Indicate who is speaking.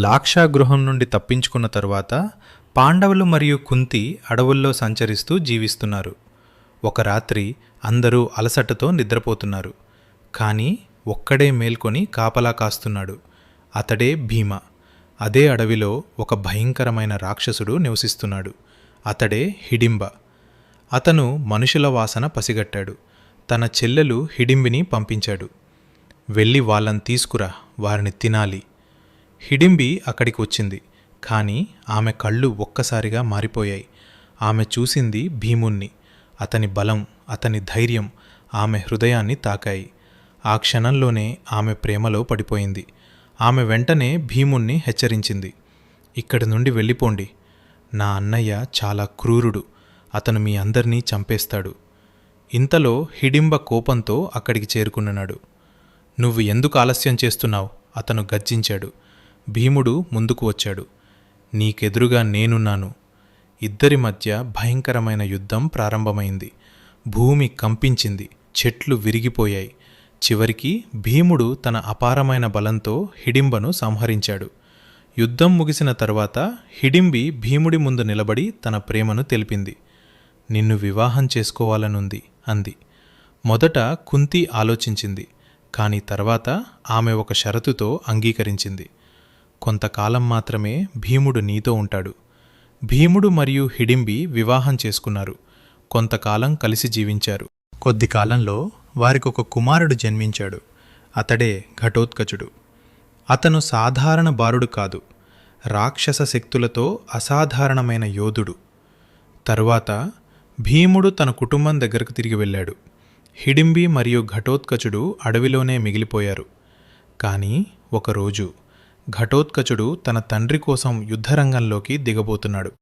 Speaker 1: లాక్షాగృహం నుండి తప్పించుకున్న తరువాత పాండవులు మరియు కుంతి అడవుల్లో సంచరిస్తూ జీవిస్తున్నారు. ఒక రాత్రి అందరూ అలసటతో నిద్రపోతున్నారు. కానీ ఒక్కడే మేల్కొని కాపలా కాస్తున్నాడు. అతడే భీమ. అదే అడవిలో ఒక భయంకరమైన రాక్షసుడు నివసిస్తున్నాడు. అతడే హిడింబ. అతను మనుషుల వాసన పసిగట్టాడు. తన చెల్లెలు హిడింబిని పంపించాడు. వెళ్ళి వాళ్ళని తీసుకురా, వారిని తినాలి. హిడింబి అక్కడికి వచ్చింది. కానీ ఆమె కళ్ళు ఒక్కసారిగా మారిపోయాయి. ఆమె చూసింది భీముణ్ణి. అతని బలం, అతని ధైర్యం ఆమె హృదయాన్ని తాకాయి. ఆ క్షణంలోనే ఆమె ప్రేమలో పడిపోయింది. ఆమె వెంటనే భీముణ్ణి హెచ్చరించింది. ఇక్కడి నుండి వెళ్ళిపోండి. నా అన్నయ్య చాలా క్రూరుడు. అతను మీ అందరినీ చంపేస్తాడు. ఇంతలో హిడింబ కోపంతో అక్కడికి చేరుకున్నాడు. నువ్వు ఎందుకు ఆలస్యం చేస్తున్నావు? అతను గర్జించాడు. భీముడు ముందుకు వచ్చాడు. నీకెదురుగా నేనున్నాను. ఇద్దరి మధ్య భయంకరమైన యుద్ధం ప్రారంభమైంది. భూమి కంపించింది. చెట్లు విరిగిపోయాయి. చివరికి భీముడు తన అపారమైన బలంతో హిడింబను సంహరించాడు. యుద్ధం ముగిసిన తరువాత హిడింబి భీముడి ముందు నిలబడి తన ప్రేమను తెలిపింది. నిన్ను వివాహం చేసుకోవాలనుంది అంది. మొదట కుంతి ఆలోచించింది. కానీ తర్వాత ఆమె ఒక షరతుతో అంగీకరించింది. కొంతకాలం మాత్రమే భీముడు నీతో ఉంటాడు. భీముడు మరియు హిడింబి వివాహం చేసుకున్నారు. కొంతకాలం కలిసి జీవించారు. కొద్ది కాలంలో వారికొక కుమారుడు జన్మించాడు. అతడే ఘటోత్కచుడు. అతను సాధారణ బాలుడు కాదు. రాక్షస శక్తులతో అసాధారణమైన యోధుడు. తరువాత భీముడు తన కుటుంబం దగ్గరకు తిరిగి వెళ్ళాడు. హిడింబి మరియు ఘటోత్కచుడు అడవిలోనే మిగిలిపోయారు. కానీ ఒకరోజు ఘటోత్కచుడు తన తండ్రి కోసం యుద్ధరంగంలోకి దిగబోతున్నాడు.